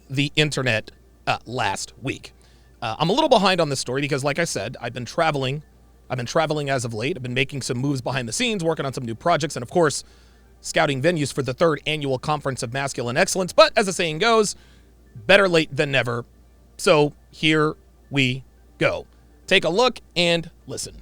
the internet last week. I'm a little behind on this story because, like I said, I've been traveling as of late. I've been making some moves behind the scenes, working on some new projects, and of course, scouting venues for the 3rd annual Conference of Masculine Excellence. But as the saying goes, better late than never. So here we go. Take a look and listen.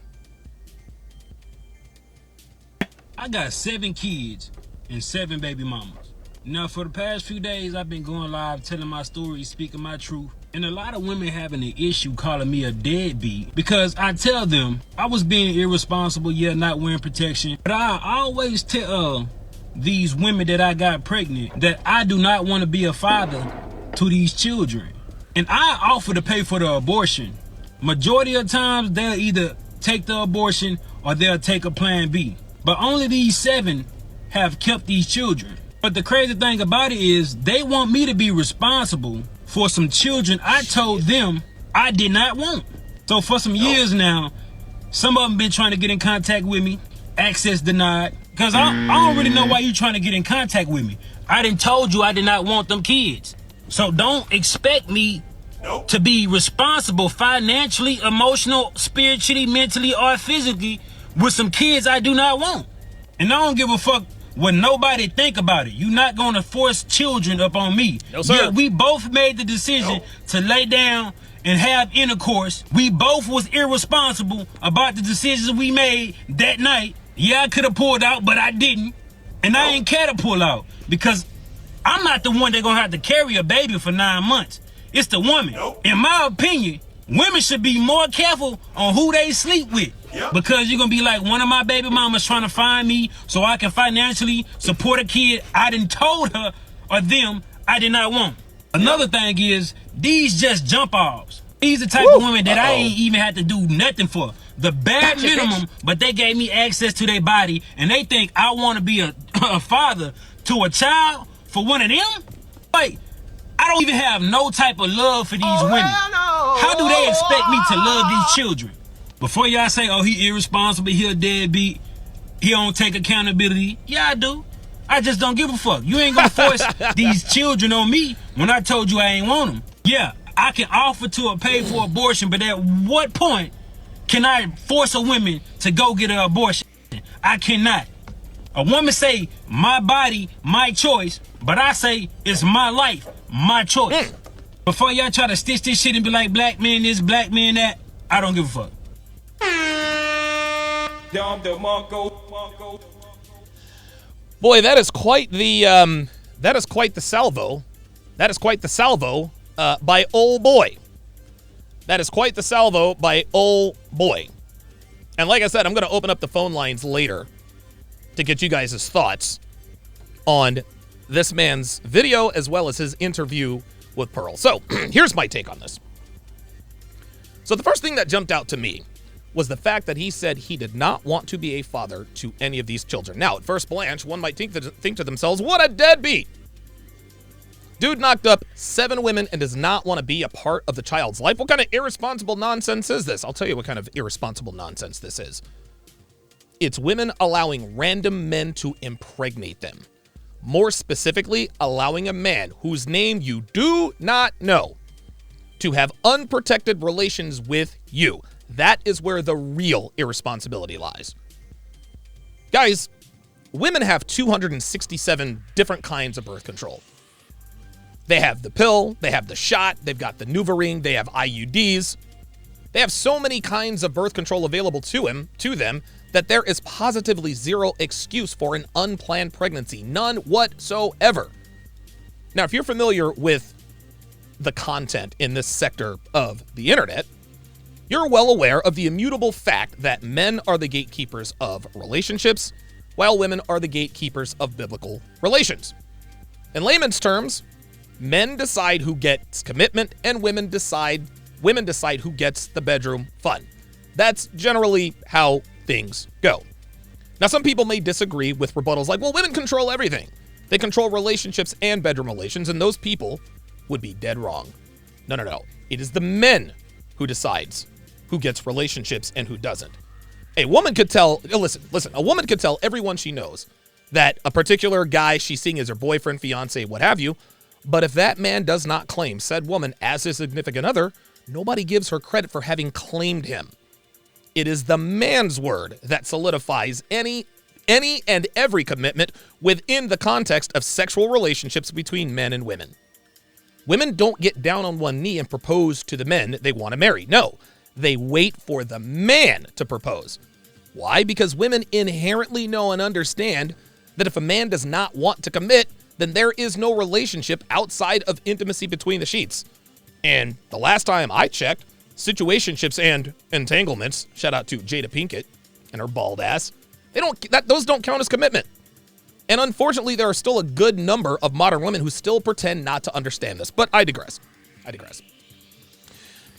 I got 7 kids and 7 baby mamas. Now, for the past few days, I've been going live, telling my story, speaking my truth. And a lot of women having an issue calling me a deadbeat because I tell them I was being irresponsible, not wearing protection. But I always tell these women that I got pregnant that I do not want to be a father to these children. And I offer to pay for the abortion. Majority of times, they'll either take the abortion or they'll take a plan B. But only these 7 have kept these children. But the crazy thing about it is they want me to be responsible for some children I told them I did not want. So for some years now, some of them been trying to get in contact with me, access denied. Because I don't really know why you trying to get in contact with me. I done told you I did not want them kids. So don't expect me to be responsible financially, emotional, spiritually, mentally, or physically with some kids I do not want. And I don't give a fuck what nobody think about it. You're not going to force children up on me. No, sir. Yeah, we both made the decision to lay down and have intercourse. We both was irresponsible about the decisions we made that night. Yeah, I could have pulled out, but I didn't. And I ain't care to pull out because I'm not the one that's going to have to carry a baby for 9 months. It's the woman. In my opinion, women should be more careful on who they sleep with. Because you're going to be like, one of my baby mamas trying to find me so I can financially support a kid I done told her or them I did not want. Another thing is, these just jump offs. These the type of women that I ain't even had to do nothing for. The bare minimum, but they gave me access to their body and they think I want to be a father to a child for one of them? Like, I don't even have no type of love for these women. How do they expect me to love these children? Before y'all say, oh, he irresponsible, he a deadbeat, he don't take accountability. Yeah, I do. I just don't give a fuck. You ain't gonna force these children on me when I told you I ain't want them. Yeah, I can offer to pay for abortion, but at what point can I force a woman to go get an abortion? I cannot. A woman say, my body, my choice, but I say, it's my life, my choice. Before y'all try to stitch this shit and be like, black man this, black man that, I don't give a fuck. Boy, that is quite the salvo. That is quite the salvo by old boy. That is quite the salvo by old boy. And like I said, I'm going to open up the phone lines later to get you guys' thoughts on this man's video as well as his interview with Pearl. So here's my take on this. So the first thing that jumped out to me was the fact that he said he did not want to be a father to any of these children. Now, at first blanch, one might think to themselves, what a deadbeat. Dude knocked up 7 women and does not want to be a part of the child's life. What kind of irresponsible nonsense is this? I'll tell you what kind of irresponsible nonsense this is. It's women allowing random men to impregnate them. More specifically, allowing a man whose name you do not know to have unprotected relations with you. That is where the real irresponsibility lies. Guys, women have 267 different kinds of birth control. They have the pill, they have the shot, they've got the NuvaRing, they have IUDs. They have so many kinds of birth control available to them that there is positively zero excuse for an unplanned pregnancy. None whatsoever. Now, if you're familiar with the content in this sector of the internet, you're well aware of the immutable fact that men are the gatekeepers of relationships, while women are the gatekeepers of biblical relations. In layman's terms, men decide who gets commitment and women decide who gets the bedroom fun. That's generally how things go. Now, some people may disagree with rebuttals like, well, women control everything. They control relationships and bedroom relations, and those people would be dead wrong. No. It is the men who decides who gets relationships and who doesn't. A woman could tell, listen, a woman could tell everyone she knows that a particular guy she's seeing as her boyfriend, fiance, what have you, But if that man does not claim said woman as his significant other, nobody gives her credit for having claimed him. It is the man's word that solidifies any and every commitment within the context of sexual relationships between men and women. Women don't get down on one knee and propose to the men they want to marry. No, they wait for the man to propose. Why? Because women inherently know and understand that if a man does not want to commit, then there is no relationship outside of intimacy between the sheets. And the last time I checked, situationships and entanglements, shout out to Jada Pinkett and her bald ass, those don't count as commitment. And unfortunately, there are still a good number of modern women who still pretend not to understand this. But I digress.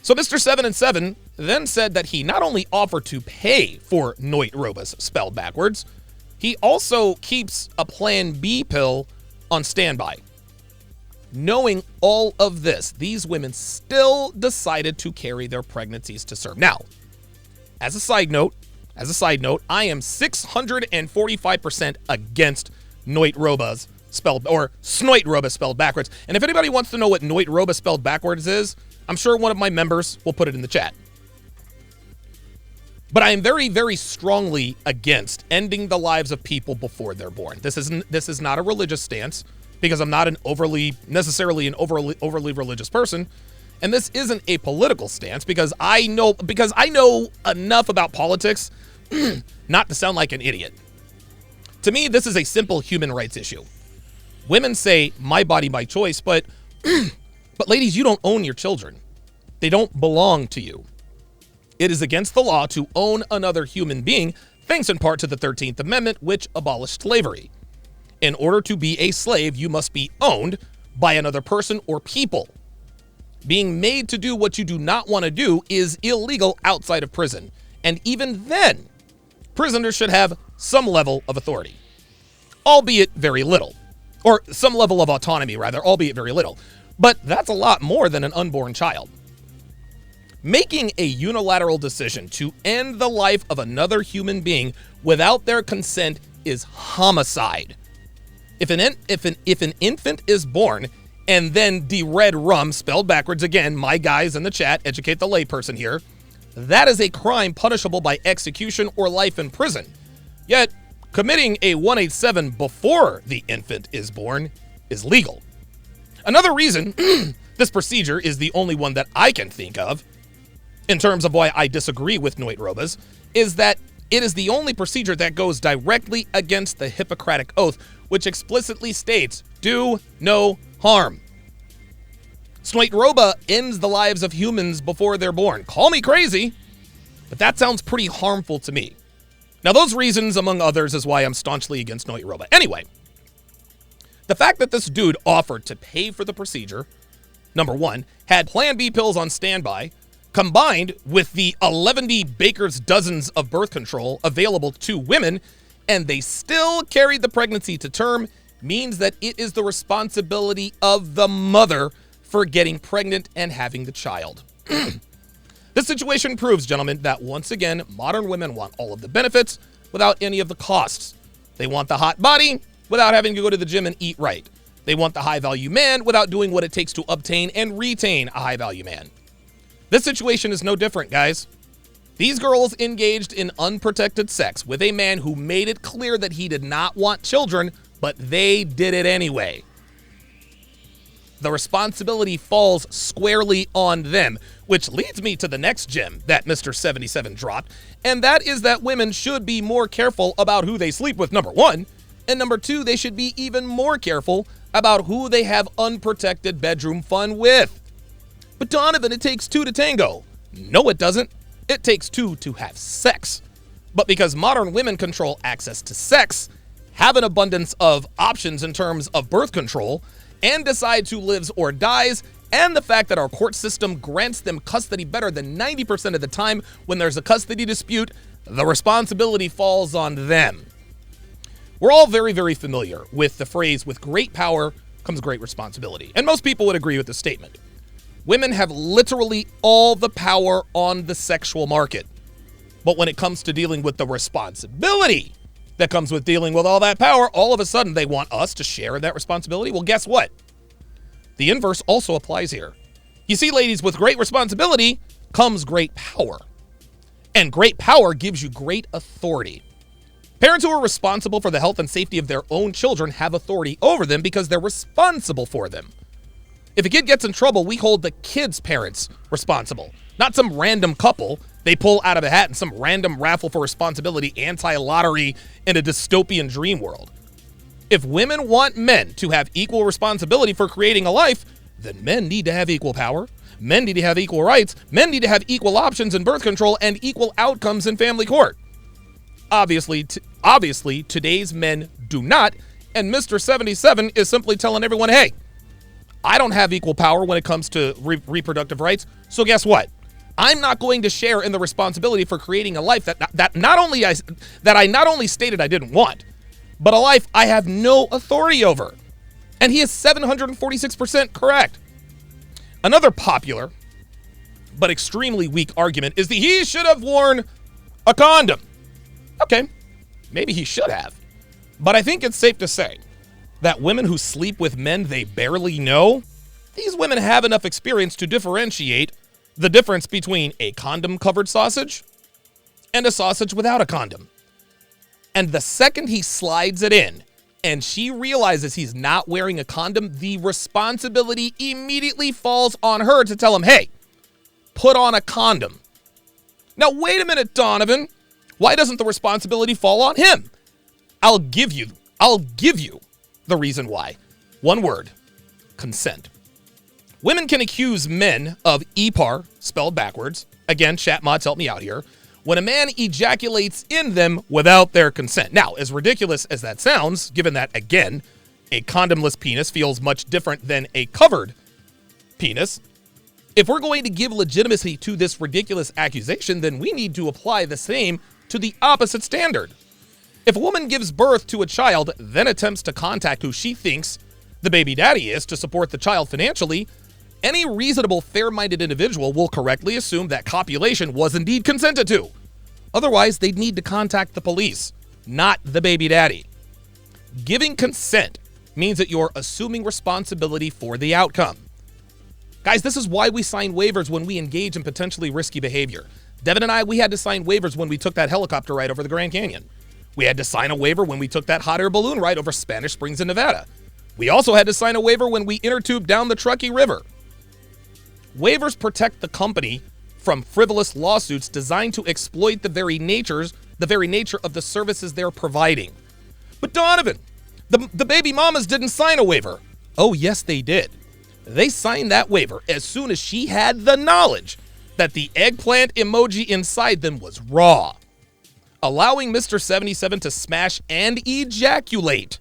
So Mr. 7 and 7 then said that he not only offered to pay for Noit Robus spelled backwards, he also keeps a Plan B pill on standby. Knowing all of this, these women still decided to carry their pregnancies to term. Now, as a side note, I am 645% against Noit Robus spelled, or Snoit Robus spelled backwards. And if anybody wants to know what Noit Robus spelled backwards is, I'm sure one of my members will put it in the chat. But I am very, very strongly against ending the lives of people before they're born. This is not a religious stance, because I'm not necessarily an overly religious person. And this isn't a political stance because I know enough about politics not to sound like an idiot. To me, this is a simple human rights issue. Women say, my body, my choice, but ladies, you don't own your children. They don't belong to you. It is against the law to own another human being, thanks in part to the 13th Amendment, which abolished slavery. In order to be a slave, you must be owned by another person or people. Being made to do what you do not want to do is illegal outside of prison. And even then, prisoners should have some level of authority, albeit very little. Or some level of autonomy, rather, albeit very little. But that's a lot more than an unborn child. Making a unilateral decision to end the life of another human being without their consent is homicide. If an infant is born and then de-red rum, spelled backwards again, my guys in the chat, educate the layperson here, that is a crime punishable by execution or life in prison. Yet, committing a 187 before the infant is born is legal. Another reason this procedure is the only one that I can think of, in terms of why I disagree with Noit Robus, is that it is the only procedure that goes directly against the Hippocratic Oath, which explicitly states, do no harm. Snoit Roba ends the lives of humans before they're born. Call me crazy, but that sounds pretty harmful to me. Now, those reasons, among others, is why I'm staunchly against Noit Roba. Anyway, the fact that this dude offered to pay for the procedure, number one, had Plan B pills on standby, combined with the 11 baker's dozens of birth control available to women, and they still carried the pregnancy to term, means that it is the responsibility of the mother for getting pregnant and having the child. This situation proves, gentlemen, that once again, modern women want all of the benefits without any of the costs. They want the hot body without having to go to the gym and eat right. They want the high-value man without doing what it takes to obtain and retain a high-value man. This situation is no different, guys. These girls engaged in unprotected sex with a man who made it clear that he did not want children, but they did it anyway. The responsibility falls squarely on them, which leads me to the next gem that Mr. 77 dropped, and that is that women should be more careful about who they sleep with, number one, and number two, they should be even more careful about who they have unprotected bedroom fun with. But Donovan, it takes two to tango. No, it doesn't. It takes two to have sex. But because modern women control access to sex, have an abundance of options in terms of birth control, and decide who lives or dies, and the fact that our court system grants them custody better than 90% of the time when there's a custody dispute, the responsibility falls on them. We're all very, very familiar with the phrase, with great power comes great responsibility. And most people would agree with the statement. Women have literally all the power on the sexual market. But when it comes to dealing with the responsibility that comes with dealing with all that power, all of a sudden they want us to share in that responsibility. Well, guess what? The inverse also applies here. You see, ladies, with great responsibility comes great power. And great power gives you great authority. Parents who are responsible for the health and safety of their own children have authority over them because they're responsible for them. If a kid gets in trouble, we hold the kid's parents responsible, not some random couple they pull out of a hat in some random raffle for responsibility anti-lottery in a dystopian dream world. If women want men to have equal responsibility for creating a life, then men need to have equal power. Men need to have equal rights. Men need to have equal options in birth control and equal outcomes in family court. Obviously, today's men do not, and Mr. 77 is simply telling everyone, hey, I don't have equal power when it comes to reproductive rights, so guess what? I'm not going to share in the responsibility for creating a life that I not only stated I didn't want, but a life I have no authority over. And he is 746% correct. Another popular but extremely weak argument is that he should have worn a condom. Okay, maybe he should have. But I think it's safe to say that women who sleep with men they barely know, these women have enough experience to differentiate the difference between a condom-covered sausage and a sausage without a condom. And the second he slides it in and she realizes he's not wearing a condom, the responsibility immediately falls on her to tell him, hey, put on a condom. Now, wait a minute, Donovan. Why doesn't the responsibility fall on him? I'll give you the reason why. One word: consent. Women can accuse men of EPAR, spelled backwards. Again, chat mods, help me out here. When a man ejaculates in them without their consent. Now, as ridiculous as that sounds, given that, again, a condomless penis feels much different than a covered penis, if we're going to give legitimacy to this ridiculous accusation, then we need to apply the same to the opposite standard. If a woman gives birth to a child, then attempts to contact who she thinks the baby daddy is to support the child financially, any reasonable, fair-minded individual will correctly assume that copulation was indeed consented to. Otherwise, they'd need to contact the police, not the baby daddy. Giving consent means that you're assuming responsibility for the outcome. Guys, this is why we sign waivers when we engage in potentially risky behavior. Devin and I, we had to sign waivers when we took that helicopter ride over the Grand Canyon. We had to sign a waiver when we took that hot air balloon ride over Spanish Springs in Nevada. We also had to sign a waiver when we intertubed down the Truckee River. Waivers protect the company from frivolous lawsuits designed to exploit the very nature of the services they're providing. But Donovan, the baby mamas didn't sign a waiver. Oh, yes, they did. They signed that waiver as soon as she had the knowledge that the eggplant emoji inside them was raw. Allowing Mr. 77 to smash and ejaculate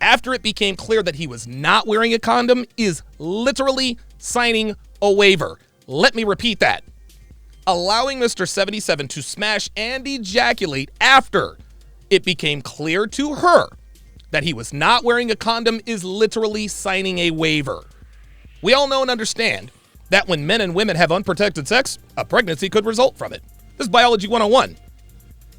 after it became clear that he was not wearing a condom is literally signing a waiver. Let me repeat that. Allowing Mr. 77 to smash and ejaculate after it became clear to her that he was not wearing a condom is literally signing a waiver. We all know and understand that when men and women have unprotected sex, a pregnancy could result from it. This is Biology 101.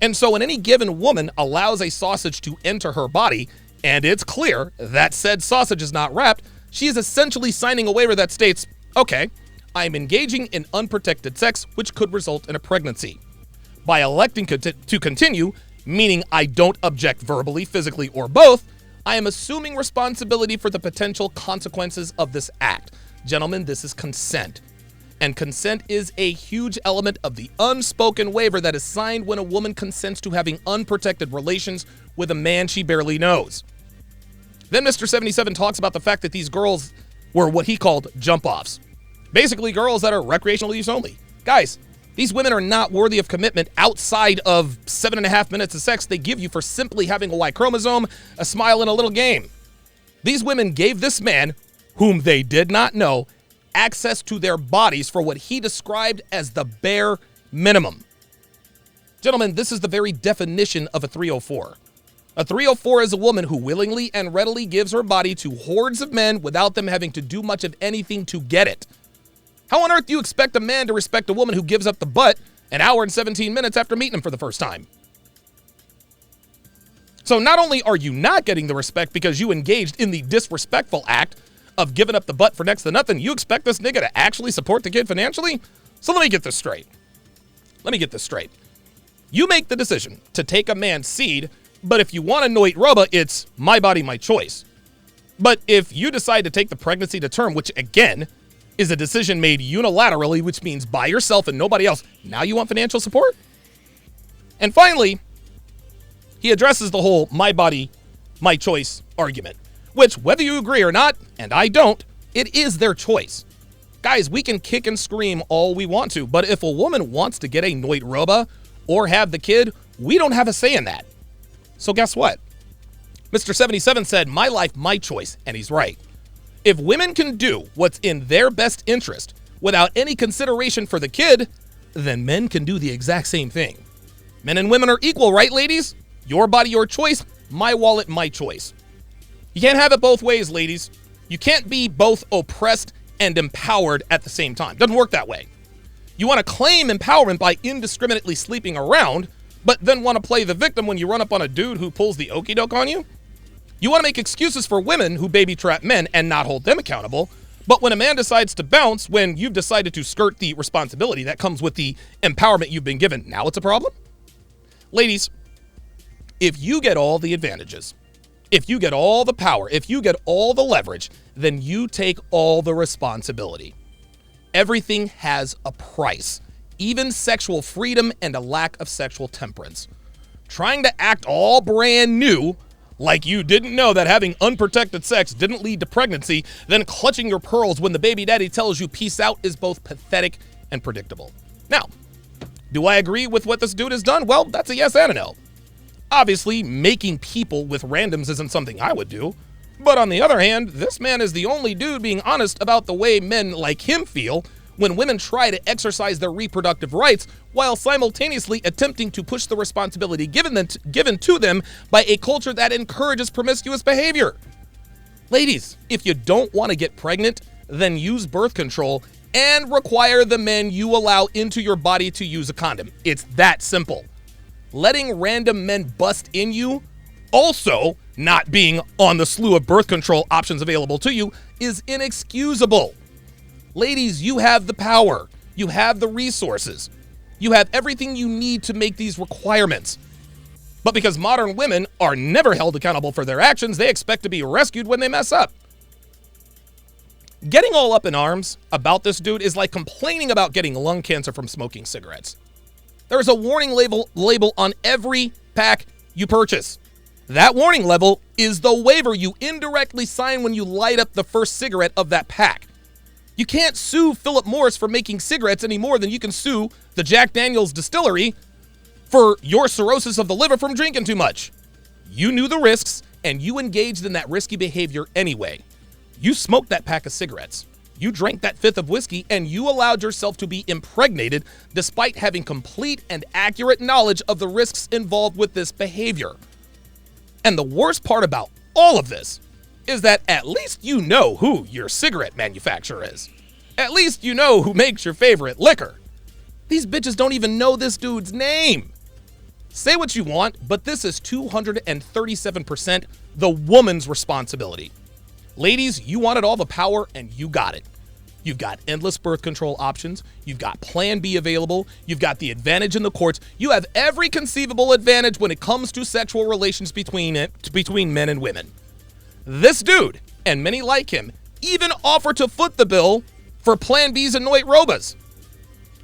And so when any given woman allows a sausage to enter her body, and it's clear that said sausage is not wrapped, she is essentially signing a waiver that states, okay, I'm engaging in unprotected sex, which could result in a pregnancy. By electing to continue, meaning I don't object verbally, physically, or both, I am assuming responsibility for the potential consequences of this act. Gentlemen, this is consent. And consent is a huge element of the unspoken waiver that is signed when a woman consents to having unprotected relations with a man she barely knows. Then Mr. 77 talks about the fact that these girls were what he called jump-offs. Basically, girls that are recreational use only. Guys, these women are not worthy of commitment outside of 7.5 minutes of sex they give you for simply having a Y chromosome, a smile, and a little game. These women gave this man, whom they did not know, access to their bodies for what he described as the bare minimum. Gentlemen, this is the very definition of a 304. A 304 is a woman who willingly and readily gives her body to hordes of men without them having to do much of anything to get it. How on earth do you expect a man to respect a woman who gives up the butt an hour and 17 minutes after meeting him for the first time? So not only are you not getting the respect because you engaged in the disrespectful act of giving up the butt for next to nothing, you expect this nigga to actually support the kid financially? So let me get this straight. You make the decision to take a man's seed, but if you want a Noit Roba, it's my body, my choice. But if you decide to take the pregnancy to term, which again is a decision made unilaterally, which means by yourself and nobody else, now you want financial support? And finally, he addresses the whole my body, my choice argument, which whether you agree or not, and I don't, it is their choice. Guys, we can kick and scream all we want to, but if a woman wants to get a Noit Roba or have the kid, we don't have a say in that. So guess what? Mr. 77 said, my life, my choice, and he's right. If women can do what's in their best interest without any consideration for the kid, then men can do the exact same thing. Men and women are equal, right, ladies? Your body, your choice, my wallet, my choice. You can't have it both ways, ladies. You can't be both oppressed and empowered at the same time. Doesn't work that way. You want to claim empowerment by indiscriminately sleeping around, but then want to play the victim when you run up on a dude who pulls the okie doke on you? You want to make excuses for women who baby trap men and not hold them accountable, but when a man decides to bounce when you've decided to skirt the responsibility that comes with the empowerment you've been given, now it's a problem? Ladies, if you get all the advantages, if you get all the power, if you get all the leverage, then you take all the responsibility. Everything has a price, even sexual freedom and a lack of sexual temperance. Trying to act all brand new, like you didn't know that having unprotected sex didn't lead to pregnancy, then clutching your pearls when the baby daddy tells you peace out is both pathetic and predictable. Now, do I agree with what this dude has done? Well, that's a yes and a no. Obviously, making people with randoms isn't something I would do. But on the other hand, this man is the only dude being honest about the way men like him feel when women try to exercise their reproductive rights while simultaneously attempting to push the responsibility given to them by a culture that encourages promiscuous behavior. Ladies, if you don't want to get pregnant, then use birth control and require the men you allow into your body to use a condom. It's that simple. Letting random men bust in you, also not being on the slew of birth control options available to you, is inexcusable. Ladies, you have the power. You have the resources. You have everything you need to make these requirements. But because modern women are never held accountable for their actions, they expect to be rescued when they mess up. Getting all up in arms about this dude is like complaining about getting lung cancer from smoking cigarettes. There is a warning label on every pack you purchase. That warning label is the waiver you indirectly sign when you light up the first cigarette of that pack. You can't sue Philip Morris for making cigarettes any more than you can sue the Jack Daniel's distillery for your cirrhosis of the liver from drinking too much. You knew the risks, and you engaged in that risky behavior anyway. You smoked that pack of cigarettes. You drank that fifth of whiskey, and you allowed yourself to be impregnated despite having complete and accurate knowledge of the risks involved with this behavior. And the worst part about all of this is that at least you know who your cigarette manufacturer is. At least you know who makes your favorite liquor. These bitches don't even know this dude's name. Say what you want, but this is 237% the woman's responsibility. Ladies, you wanted all the power and you got it. You've got endless birth control options. You've got Plan B available. You've got the advantage in the courts. You have every conceivable advantage when it comes to sexual relations between men and women. This dude, and many like him, even offer to foot the bill for Plan Bs and Noit Robas.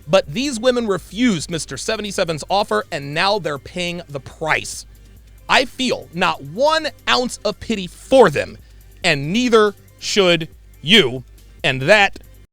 But these women refused Mr. 77's offer, and now they're paying the price. I feel not 1 ounce of pity for them, and neither should you. And that